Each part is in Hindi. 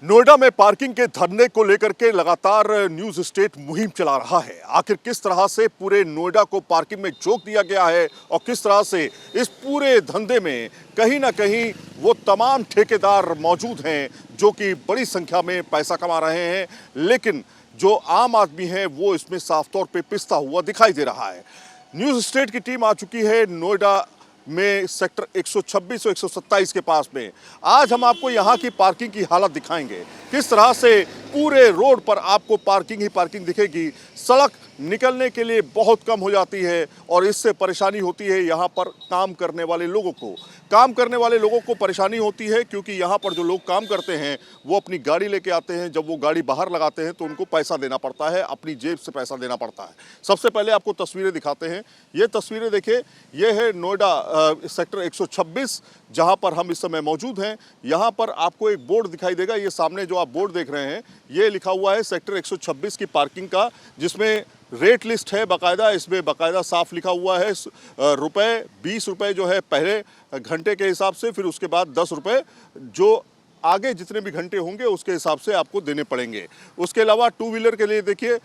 नोएडा में पार्किंग के धरने को लेकर के लगातार न्यूज स्टेट मुहिम चला रहा है। आखिर किस तरह से पूरे नोएडा को पार्किंग में झोंक दिया गया है और किस तरह से इस पूरे धंधे में कहीं ना कहीं वो तमाम ठेकेदार मौजूद हैं जो कि बड़ी संख्या में पैसा कमा रहे हैं, लेकिन जो आम आदमी है वो इसमें साफ तौर पे पिसता हुआ दिखाई दे रहा है। न्यूज स्टेट की टीम आ चुकी है नोएडा में सेक्टर 126 और 127 के पास में। आज हम आपको यहाँ की पार्किंग की हालत दिखाएंगे, किस तरह से पूरे रोड पर आपको पार्किंग ही पार्किंग दिखेगी। सड़क निकलने के लिए बहुत कम हो जाती है और इससे परेशानी होती है यहाँ पर काम करने वाले लोगों को। काम करने वाले लोगों को परेशानी होती है क्योंकि यहाँ पर जो लोग काम करते हैं वो अपनी गाड़ी लेके आते हैं। जब वो गाड़ी बाहर लगाते हैं तो उनको पैसा देना पड़ता है, अपनी जेब से पैसा देना पड़ता है। सबसे पहले आपको तस्वीरें दिखाते हैं। ये तस्वीरें देखिए, ये है नोएडा सेक्टर 126 जहाँ पर हम इस समय मौजूद हैं। यहाँ पर आपको एक बोर्ड दिखाई देगा। ये सामने जो आप बोर्ड देख रहे हैं ये लिखा हुआ है सेक्टर 126 की पार्किंग का, जिसमें रेट लिस्ट है बाकायदा। इसमें बाकायदा साफ लिखा हुआ है रुपए 20 रुपये जो है पहले घंटे के हिसाब से, फिर उसके बाद 10 रुपये जो आगे जितने भी घंटे होंगे उसके हिसाब से आपको देने पड़ेंगे। उसके अलावा टू व्हीलर के लिए देखिए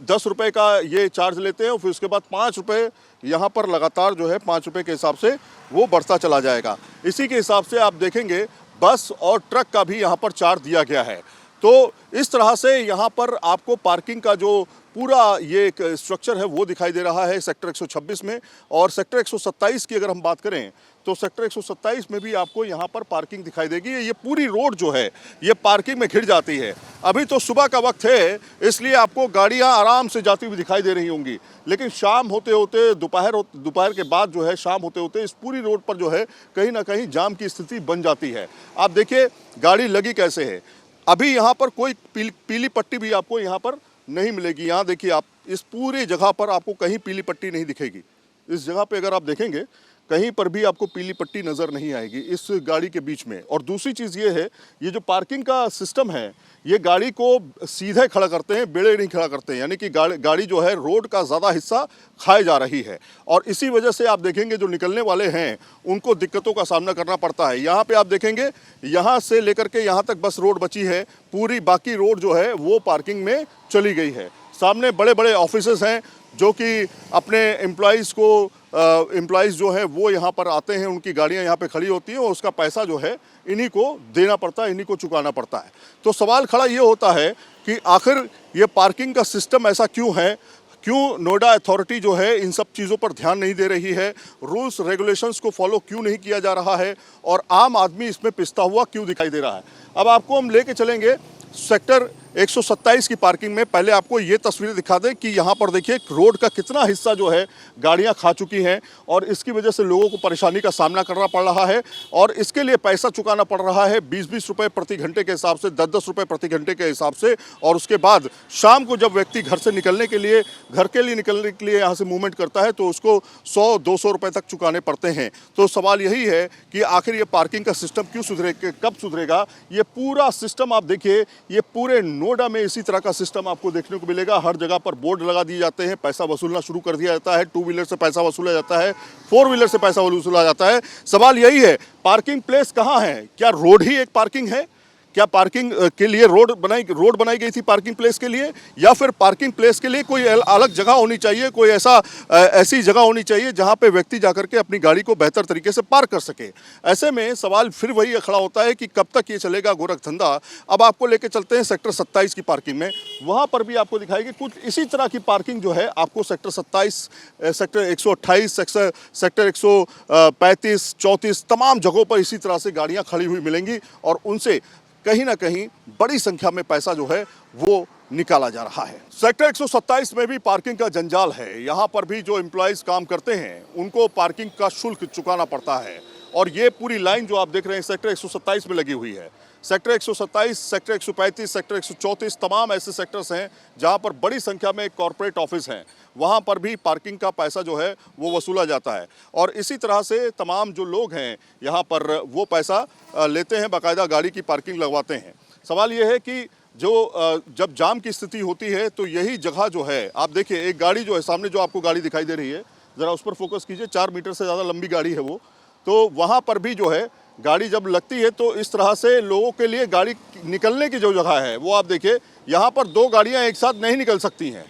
10 रुपये का ये चार्ज लेते हैं और फिर उसके बाद 5 रुपये यहाँ पर लगातार जो है 5 रुपये के हिसाब से वो बढ़ता चला जाएगा। इसी के हिसाब से आप देखेंगे बस और ट्रक का भी यहाँ पर चार्ज दिया गया है। तो इस तरह से यहाँ पर आपको पार्किंग का जो पूरा ये एक स्ट्रक्चर है वो दिखाई दे रहा है सेक्टर 126 में। और सेक्टर 127 की अगर हम बात करें तो सेक्टर 127 में भी आपको यहाँ पर पार्किंग दिखाई देगी। ये पूरी रोड जो है ये पार्किंग में घिर जाती है। अभी तो सुबह का वक्त है इसलिए आपको गाड़ियाँ आराम से जाती हुई दिखाई दे रही होंगी, लेकिन शाम होते होते दोपहर के बाद जो है शाम होते होते इस पूरी रोड पर जो है कहीं ना कहीं जाम की स्थिति बन जाती है। आप देखिए गाड़ी लगी कैसे है। अभी यहाँ पर कोई पीली पट्टी भी आपको यहाँ पर नहीं मिलेगी। यहाँ देखिए आप इस पूरी जगह पर आपको कहीं पीली पट्टी नहीं दिखेगी। इस जगह पे अगर आप देखेंगे कहीं पर भी आपको पीली पट्टी नज़र नहीं आएगी इस गाड़ी के बीच में। और दूसरी चीज़ ये है, ये जो पार्किंग का सिस्टम है ये गाड़ी को सीधे खड़ा करते हैं, बेड़े नहीं खड़ा करते हैं, यानी कि गाड़ी जो है रोड का ज़्यादा हिस्सा खाए जा रही है। और इसी वजह से आप देखेंगे जो निकलने वाले हैं उनको दिक्कतों का सामना करना पड़ता है। यहाँ पे आप देखेंगे यहाँ से लेकर के यहाँ तक बस रोड बची है, पूरी बाकी रोड जो है वो पार्किंग में चली गई है। सामने बड़े बड़े ऑफिसेस हैं जो कि अपने एम्प्लॉइज़ जो है वो यहाँ पर आते हैं, उनकी गाड़ियाँ यहाँ पे खड़ी होती हैं और उसका पैसा जो है इन्हीं को देना पड़ता है, इन्हीं को चुकाना पड़ता है। तो सवाल खड़ा ये होता है कि आखिर ये पार्किंग का सिस्टम ऐसा क्यों है, क्यों नोएडा अथॉरिटी जो है इन सब चीज़ों पर ध्यान नहीं दे रही है, रूल्स रेगुलेशंस को फॉलो क्यों नहीं किया जा रहा है और आम आदमी इसमें पिसता हुआ क्यों दिखाई दे रहा है। अब आपको हम लेके चलेंगे सेक्टर 127 की पार्किंग में। पहले आपको ये तस्वीरें दिखा दें कि यहाँ पर देखिए रोड का कितना हिस्सा जो है गाड़ियाँ खा चुकी हैं और इसकी वजह से लोगों को परेशानी का सामना करना पड़ रहा है और इसके लिए पैसा चुकाना पड़ रहा है 20-20 रुपये प्रति घंटे के हिसाब से, 10-10 रुपये प्रति घंटे के हिसाब से। और उसके बाद शाम को जब व्यक्ति घर के लिए निकलने के लिए यहाँ से मूवमेंट करता है तो उसको 100-200 रुपये तक चुकाने पड़ते हैं। तो सवाल यही है कि आखिर ये पार्किंग का सिस्टम क्यों सुधरेगा, कब सुधरेगा। ये पूरा सिस्टम आप देखिए, ये पूरे नोएडा में इसी तरह का सिस्टम आपको देखने को मिलेगा। हर जगह पर बोर्ड लगा दिए जाते हैं, पैसा वसूलना शुरू कर दिया जाता है। टू व्हीलर से पैसा वसूला जाता है, फोर व्हीलर से पैसा वसूला जाता है। सवाल यही है पार्किंग प्लेस कहाँ है? क्या रोड ही एक पार्किंग है? क्या पार्किंग के लिए रोड बनाई गई थी पार्किंग प्लेस के लिए, या फिर पार्किंग प्लेस के लिए कोई अलग जगह होनी चाहिए, कोई ऐसी जगह होनी चाहिए जहां पे व्यक्ति जाकर के अपनी गाड़ी को बेहतर तरीके से पार्क कर सके। ऐसे में सवाल फिर वही खड़ा होता है कि कब तक ये चलेगा गोरख धंधा। अब आपको लेके चलते हैं सेक्टर 27 की पार्किंग में। वहाँ पर भी आपको दिखाएगी कुछ इसी तरह की पार्किंग जो है आपको सेक्टर 27, सेक्टर 128, सेक्टर 135, 34 तमाम जगहों पर इसी तरह से गाड़ियाँ खड़ी हुई मिलेंगी और उनसे कहीं ना कहीं बड़ी संख्या में पैसा जो है वो निकाला जा रहा है। सेक्टर 127 में भी पार्किंग का जंजाल है। यहाँ पर भी जो एम्प्लॉइज़ काम करते हैं उनको पार्किंग का शुल्क चुकाना पड़ता है और ये पूरी लाइन जो आप देख रहे हैं सेक्टर 127 में लगी हुई है। सेक्टर 127, सेक्टर 135, सेक्टर 134 तमाम ऐसे सेक्टर्स हैं जहां पर बड़ी संख्या में कॉरपोरेट ऑफिस हैं। वहां पर भी पार्किंग का पैसा जो है वो वसूला जाता है और इसी तरह से तमाम जो लोग हैं यहां पर वो पैसा लेते हैं, बाकायदा गाड़ी की पार्किंग लगवाते हैं। सवाल ये है कि जब जाम की स्थिति होती है तो यही जगह जो है, आप देखिए एक गाड़ी जो है सामने जो आपको गाड़ी दिखाई दे रही है, ज़रा उस पर फोकस कीजिए, 4 मीटर से ज़्यादा लंबी गाड़ी है वो। तो वहाँ पर भी जो है गाड़ी जब लगती है तो इस तरह से लोगों के लिए गाड़ी निकलने की जो जगह है वो आप देखिए, यहाँ पर दो गाड़ियाँ एक साथ नहीं निकल सकती हैं।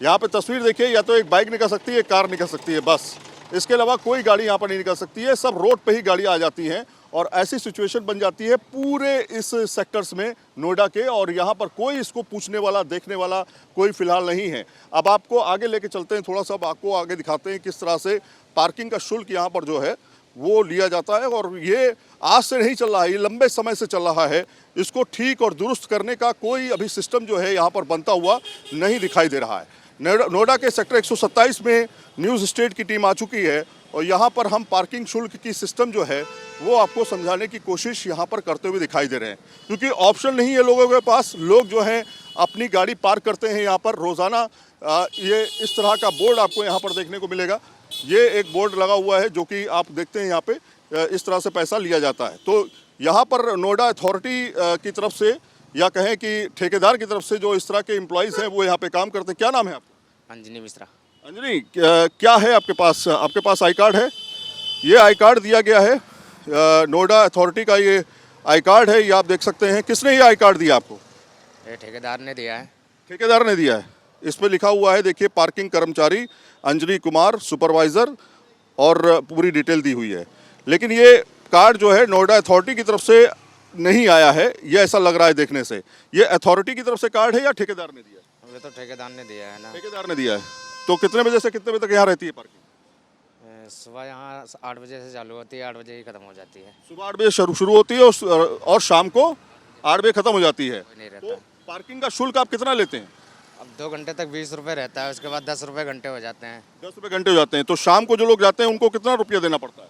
यहाँ पे तस्वीर देखिए, या तो एक बाइक निकल सकती है, एक कार निकल सकती है, बस इसके अलावा कोई गाड़ी यहाँ पर नहीं निकल सकती है। सब रोड पे ही गाड़ी आ जाती हैं और ऐसी सिचुएशन बन जाती है पूरे इस सेक्टर्स में नोएडा के, और यहाँ पर कोई इसको पूछने वाला देखने वाला कोई फिलहाल नहीं है। अब आपको आगे लेके चलते हैं, थोड़ा सा आपको आगे दिखाते हैं किस तरह से पार्किंग का शुल्क यहाँ पर जो है वो लिया जाता है। और ये आज से नहीं चल रहा है, ये लंबे समय से चल रहा है। इसको ठीक और दुरुस्त करने का कोई अभी सिस्टम जो है यहाँ पर बनता हुआ नहीं दिखाई दे रहा है। नोएडा के सेक्टर 127 में न्यूज़ स्टेट की टीम आ चुकी है और यहाँ पर हम पार्किंग शुल्क की सिस्टम जो है वो आपको समझाने की कोशिश यहाँ पर करते हुए दिखाई दे रहे हैं, क्योंकि ऑप्शन नहीं है लोगों के पास। लोग जो हैं अपनी गाड़ी पार्क करते हैं यहाँ पर रोज़ाना। ये इस तरह का बोर्ड आपको यहाँ पर देखने को मिलेगा। ये एक बोर्ड लगा हुआ है जो कि आप देखते हैं यहाँ पे इस तरह से पैसा लिया जाता है। तो यहाँ पर नोएडा अथॉरिटी की तरफ से या कहें कि ठेकेदार की तरफ से जो इस तरह के एम्प्लॉयज़ हैं वो यहाँ पे काम करते हैं। क्या नाम है आपका? अंजनी मिश्रा। अंजनी, क्या है आपके पास? आपके पास आई कार्ड है? ये आई कार्ड दिया गया है नोएडा अथॉरिटी का, ये आई कार्ड है, ये आप देख सकते हैं। किसने ये आई कार्ड दिया आपको? ये ठेकेदार ने दिया है। ठेकेदार ने दिया है। इस पर लिखा हुआ है, देखिए, पार्किंग कर्मचारी अंजनी कुमार सुपरवाइज़र, और पूरी डिटेल दी हुई है। लेकिन ये कार्ड जो है नोएडा अथॉरिटी की तरफ से नहीं आया है, ये ऐसा लग रहा है देखने से। ये अथॉरिटी की तरफ से कार्ड है या ठेकेदार ने दिया? ये तो ठेकेदार ने दिया है ना। ठेकेदार ने दिया है। तो कितने बजे से कितने बजे तक यहाँ रहती है पार्किंग? सुबह यहाँ 8 बजे से चालू होती है, 8 बजे ही खत्म हो जाती है। सुबह 8 बजे शुरू होती है और शाम को 8 बजे खत्म हो जाती है। कोई नहीं रहता। तो पार्किंग का शुल्क आप कितना लेते हैं? अब 2 घंटे तक 20 रुपये रहता है, उसके बाद 10 रुपये घंटे हो जाते हैं। 10 रुपये घंटे हो जाते हैं। तो शाम को जो लोग जाते हैं उनको कितना रुपया देना पड़ता है?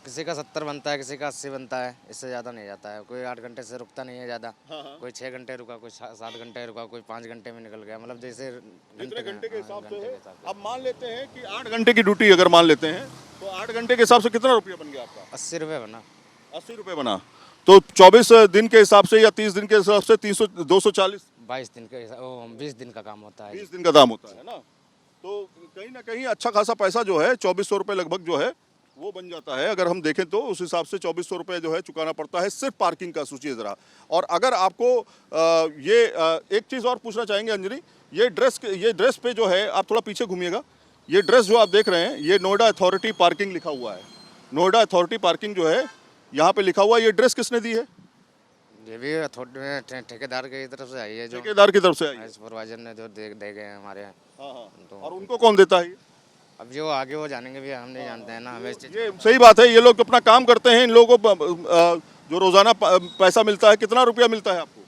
किसी का 70 बनता है, किसी का 80 बनता है, इससे ज़्यादा नहीं जाता है। कोई 8 घंटे से रुकता नहीं है ज़्यादा। कोई 6 घंटे रुका, कोई 7 घंटे रुका, कोई 5 घंटे में निकल गया, मतलब जैसे घंटे के हिसाब से है। अब मान लेते हैं कि 8 घंटे की ड्यूटी अगर मान लेते हैं तो 8 घंटे के हिसाब से कितना रुपया बन गया आपका? 80 रुपये बना। 80 रुपये बना। तो 24 दिन के हिसाब से या 30 दिन के हिसाब से 240 22 दिन के 20 दिन का काम होता है। 20 दिन का दाम होता है ना। तो कहीं ना कहीं अच्छा खासा पैसा जो है 2400 रुपये लगभग जो है वो बन जाता है। अगर हम देखें तो उस हिसाब से 2400 रुपये जो है चुकाना पड़ता है सिर्फ पार्किंग का। सोचिए ज़रा। और अगर आपको एक चीज़ और पूछना चाहेंगे अंजनी, ये ड्रेस पे जो है, आप थोड़ा पीछे घूमिएगा, ये ड्रेस जो आप देख रहे हैं ये नोएडा अथॉरिटी पार्किंग लिखा हुआ है। नोएडा अथॉरिटी पार्किंग जो है यहाँ पे लिखा हुआ है। ये ड्रेस किसने दी है? ये भी ठेकेदार की तरफ से आई है, जो ठेकेदार की तरफ से आई है। सुपरवाइजर ने जो दे गए हैं हमारे यहाँ। तो और उनको कौन देता है? अब जो आगे वो जानेंगे भी, हम नहीं जानते हैं ना। हमें ये सही बात है। ये लोग अपना काम करते हैं। इन लोगों को जो रोजाना पैसा मिलता है, कितना रुपया मिलता है आपको?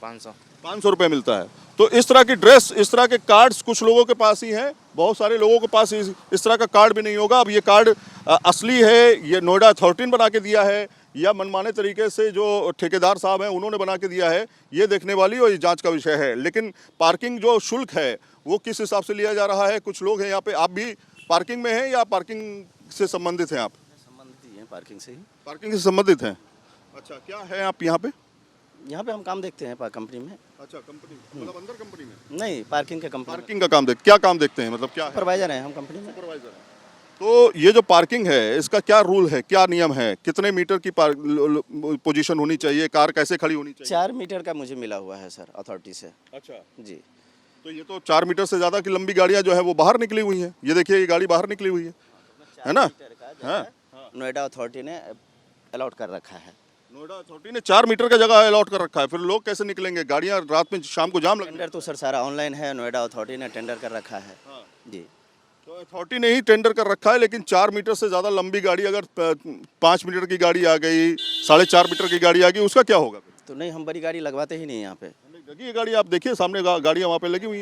500 रुपये मिलता है। तो इस तरह की ड्रेस, इस तरह के कार्ड्स कुछ लोगों के पास ही हैं, बहुत सारे लोगों के पास इस तरह का कार्ड भी नहीं होगा। अब ये कार्ड असली है, ये नोएडा अथॉरिटी ने बना के दिया है या मनमाने तरीके से जो ठेकेदार साहब हैं उन्होंने बना के दिया है, ये देखने वाली और ये जांच का विषय है। लेकिन पार्किंग जो शुल्क है वो किस हिसाब से लिया जा रहा है? कुछ लोग हैं यहाँ पे, आप भी पार्किंग में हैं या पार्किंग से संबंधित हैं? आप संबंधित ही हैं, पार्किंग से ही। पार्किंग से संबंधित हैं। अच्छा, क्या है आप यहाँ पे? यहाँ पे हम काम देखते हैं कंपनी में। अच्छा, कंपनी मतलब अंदर कंपनी में? नहीं, पार्किंग का कंपनी। पार्किंग का काम क्या काम देखते हैं, मतलब क्या है? सुपरवाइजर हैं हम कंपनी में। सुपरवाइजर है। तो ये जो पार्किंग है इसका क्या रूल है, क्या नियम है? कितने मीटर की पोजीशन होनी चाहिए? कार कैसे खड़ी होनी चाहिए? 4 मीटर का मुझे मिला हुआ है सर अथॉरिटी से। अच्छा जी। तो ये तो 4 मीटर से ज़्यादा की लंबी गाड़ियाँ जो है वो बाहर निकली हुई हैं। ये देखिए, ये गाड़ी बाहर निकली हुई है ना? हाँ, नोएडा अथॉरिटी ने अलॉट कर रखा है। नोएडा अथॉरिटी ने 4 मीटर का जगह अलॉट कर रखा है। फिर लोग कैसे निकलेंगे? गाड़ियाँ रात में शाम को जाम लगेंगे। टेंडर तो सर सारा ऑनलाइन है, नोएडा अथॉरिटी ने टेंडर कर रखा है। जी। तो अथॉरिटी ने ही टेंडर कर रखा है, लेकिन 4 मीटर से ज़्यादा लंबी गाड़ी, अगर 5 मीटर की गाड़ी आ गई, 4.5 मीटर की गाड़ी आ गई, उसका क्या होगा? तो नहीं, हम बड़ी गाड़ी लगवाते ही नहीं यहाँ पे। लगी है गाड़ी, आप देखिए सामने गाड़ियाँ वहाँ पे लगी हुई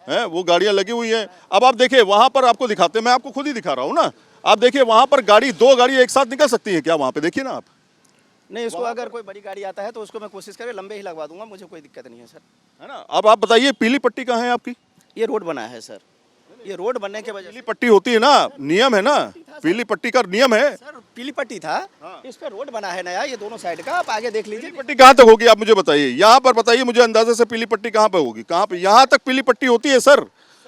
हैं, वो गाड़ियाँ लगी हुई हैं। अब आप देखिए वहाँ पर, आपको दिखाते हैं, मैं आपको खुद ही दिखा रहा हूँ ना। आप देखिए वहाँ पर दो गाड़ी एक साथ निकल सकती है क्या? वहाँ पे देखिए ना आप। नहीं, उसको अगर कोई बड़ी गाड़ी आता है तो उसको मैं कोशिश करके लंबे ही लगवा दूंगा, मुझे कोई दिक्कत नहीं है सर। है ना? अब आप बताइए, पीली पट्टी कहाँ है आपकी? ये रोड बना है सर, ये रोड बनने के वजह पीली पट्टी होती है ना, नियम है ना, पीली पट्टी का नियम है सर। पीली पट्टी था, इस पे रोड बना है नया, ये दोनों साइड का। आप आगे देख लीजिए। पीली पट्टी कहाँ तक होगी आप मुझे बताइए, यहाँ पर बताइए मुझे अंदाजे से पीली पट्टी कहाँ पे होगी? कहाँ पे? यहाँ तक पीली पट्टी होती है सर।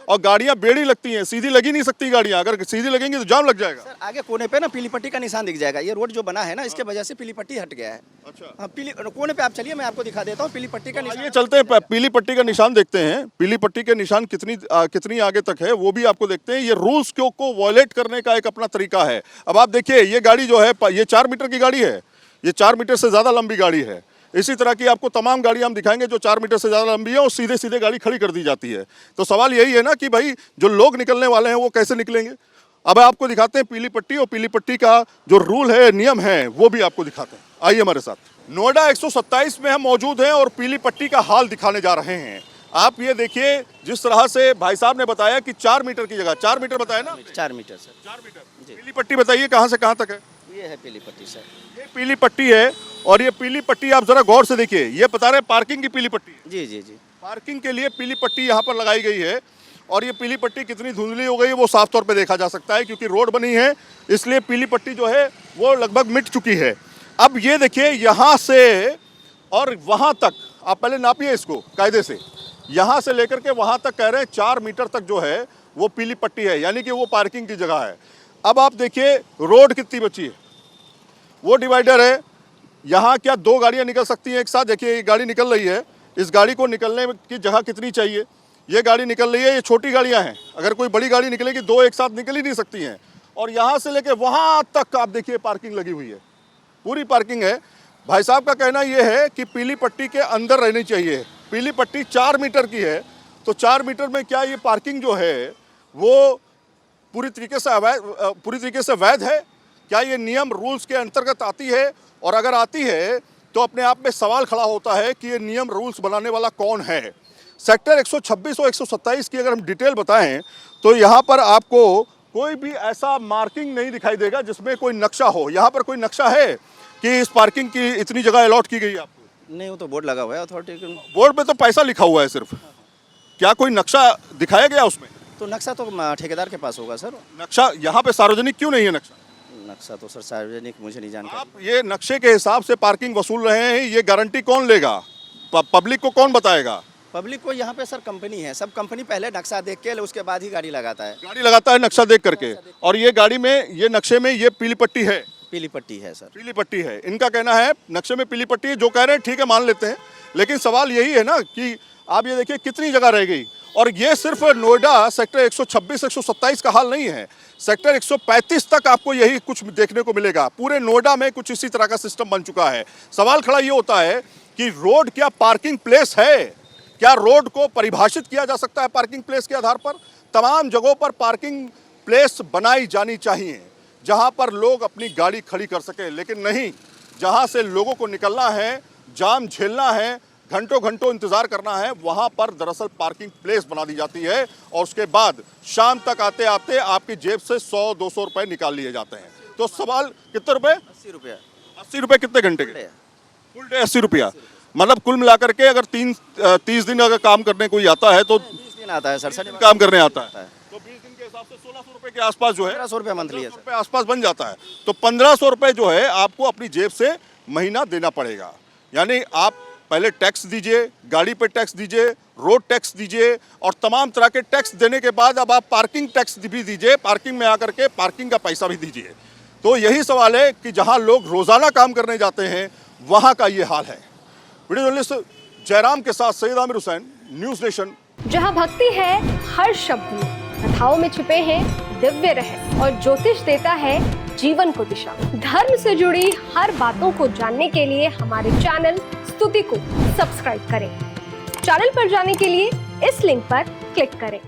और गाड़ियां बेड़ी लगती हैं, सीधी लगी नहीं सकती गाड़ियां, अगर सीधी लगेंगी तो जाम लग जाएगा। सर आगे कोने पे ना पीली पट्टी का निशान दिख जाएगा, ये रोड जो बना है ना इसके वजह से पीली पट्टी हट गया है। अच्छा, हाँ पीली कोने पे आप चलिए, मैं आपको दिखा देता हूँ पीली पट्टी का निशान। ये चलते हैं, पीली पट्टी का निशान देखते हैं। पीली पट्टी के निशान कितनी आगे तक है वो भी आपको देखते हैं। ये रूल्स को वॉयलेट करने का एक अपना तरीका है। अब आप देखिए, ये गाड़ी जो है ये 4 मीटर की गाड़ी है, ये 4 मीटर से ज़्यादा लंबी गाड़ी है। इसी तरह की आपको तमाम गाड़ियां हम दिखाएंगे जो 4 मीटर से ज़्यादा लंबी है और सीधे सीधे गाड़ी खड़ी कर दी जाती है। तो सवाल यही है ना कि भाई जो लोग निकलने वाले हैं वो कैसे निकलेंगे। अब आपको दिखाते हैं पीली पट्टी, और पीली पट्टी का जो रूल है, नियम है, वो भी आपको दिखाते हैं। आइए हमारे साथ। नोएडा 127 में हम मौजूद हैं और पीली पट्टी का हाल दिखाने जा रहे हैं। आप ये देखिए, जिस तरह से भाई साहब ने बताया कि 4 मीटर की जगह 4 मीटर बताया ना, 4 मीटर सर। 4 मीटर। पीली पट्टी बताइए कहाँ से कहाँ तक है। ये है पीली पट्टी सर। ये पीली पट्टी है, और ये पीली पट्टी आप जरा गौर से देखिए, ये बता रहे पार्किंग की पीली पट्टी है। जी जी जी। पार्किंग के लिए पीली पट्टी यहाँ पर लगाई गई है, और ये पीली पट्टी कितनी धुंधली हो गई है वो साफ तौर पे देखा जा सकता है, क्योंकि रोड बनी है इसलिए पीली पट्टी जो है वो लगभग मिट चुकी है। अब ये देखिए, यहाँ से और वहाँ तक आप पहले नापिए इसको कायदे से, यहाँ से लेकर के वहाँ तक कह रहे हैं 4 मीटर तक जो है वो पीली पट्टी है, यानी कि वो पार्किंग की जगह है। अब आप देखिए रोड कितनी बची है, वो डिवाइडर है, यहाँ क्या 2 गाड़ियाँ निकल सकती हैं एक साथ। देखिए ये गाड़ी निकल रही है, इस गाड़ी को निकलने की जगह कितनी चाहिए, ये गाड़ी निकल रही है, ये छोटी गाड़ियाँ हैं, अगर कोई बड़ी गाड़ी निकलेगी 2 एक साथ निकल ही नहीं सकती हैं। और यहाँ से लेके वहाँ तक आप देखिए पार्किंग लगी हुई है, पूरी पार्किंग है। भाई साहब का कहना ये है कि पीली पट्टी के अंदर रहनी चाहिए। पीली पट्टी 4 मीटर की है, तो 4 मीटर में क्या ये पार्किंग जो है वो पूरी तरीके से वैध है? क्या ये नियम रूल्स के अंतर्गत आती है? और अगर आती है तो अपने आप में सवाल खड़ा होता है कि ये नियम रूल्स बनाने वाला कौन है। सेक्टर 126 और 127 की अगर हम डिटेल बताएं तो यहाँ पर आपको कोई भी ऐसा मार्किंग नहीं दिखाई देगा जिसमें कोई नक्शा हो। यहाँ पर कोई नक्शा है कि इस पार्किंग की इतनी जगह अलॉट की गई है आपको? नहीं, वो तो बोर्ड लगा हुआ है अथॉरिटी के। बोर्ड पे तो पैसा लिखा हुआ है सिर्फ, क्या कोई नक्शा दिखाया गया उसमें? तो नक्शा तो ठेकेदार के पास होगा सर। नक्शा यहाँ पे सार्वजनिक क्यों नहीं है नक्शा? नक्शा तो सर सार्वजनिक मुझे नहीं जानकारी। आप ये नक्शे के हिसाब से पार्किंग वसूल रहे हैं, ये गारंटी कौन लेगा? पब्लिक को कौन बताएगा? पब्लिक को यहाँ पे सर कंपनी है, सब कंपनी पहले नक्शा देख के उसके बाद ही गाड़ी लगाता है। गाड़ी लगाता है नक्शा देख करके, और ये गाड़ी में, ये नक्शे में ये पीली पट्टी है? पीली पट्टी है सर। पीली पट्टी है, इनका कहना है नक्शे में पीली पट्टी है। जो कह रहे हैं ठीक है, मान लेते हैं, लेकिन सवाल यही है ना कि आप ये देखिए कितनी जगह रह गई। और ये सिर्फ नोएडा सेक्टर 126 127 का हाल नहीं है, सेक्टर 135 तक आपको यही कुछ देखने को मिलेगा। पूरे नोएडा में कुछ इसी तरह का सिस्टम बन चुका है। सवाल खड़ा ये होता है कि रोड क्या पार्किंग प्लेस है? क्या रोड को परिभाषित किया जा सकता है पार्किंग प्लेस के आधार पर? तमाम जगहों पर पार्किंग प्लेस बनाई जानी चाहिए जहां पर लोग अपनी गाड़ी खड़ी कर सकें, लेकिन नहीं, जहां से लोगों को निकलना है, जाम झेलना है, घंटों घंटों इंतजार करना है, वहां पर दरअसल पार्किंग प्लेस बना दी जाती है, और उसके बाद शाम तक आते आते आपकी जेब से 100-200 रुपए निकाल लिए जाते हैं। तो सवाल कितने रुपए? 80 रुपया। 80 रुपए कितने घंटे के? फुल डे 80 रुपया। मतलब कुल मिलाकर के अगर 30 दिन अगर काम करने कोई आता है तो 20 दिन आता है सर, काम करने आता है तो 20 दिन के हिसाब से 1600 रुपए के आसपास जो है, 1500 रुपया मंथली है 1500 रुपए आसपास बन जाता है। तो 1500 रुपए जो है आपको अपनी जेब से महीना देना पड़ेगा। यानी आप पहले टैक्स दीजिए, गाड़ी पे टैक्स दीजिए, रोड टैक्स दीजिए, और तमाम तरह के टैक्स देने के बाद अब आप पार्किंग टैक्स भी दीजिए, पार्किंग में आकर के पार्किंग का पैसा भी दीजिए। तो यही सवाल है कि जहां लोग रोजाना काम करने जाते हैं वहां का ये हाल है। वीडियो जर्नलिस्ट जयराम के साथ सैयद आमिर हुसैन, न्यूज़ नेशन। जहाँ भक्ति है हर शब्द में, कथाओं में छुपे हैं दिव्य रहस्य, और ज्योतिष देता है जीवन को दिशा। धर्म से जुड़ी हर बातों को जानने के लिए हमारे चैनल स्तुति को सब्सक्राइब करें। चैनल पर जाने के लिए इस लिंक पर क्लिक करें।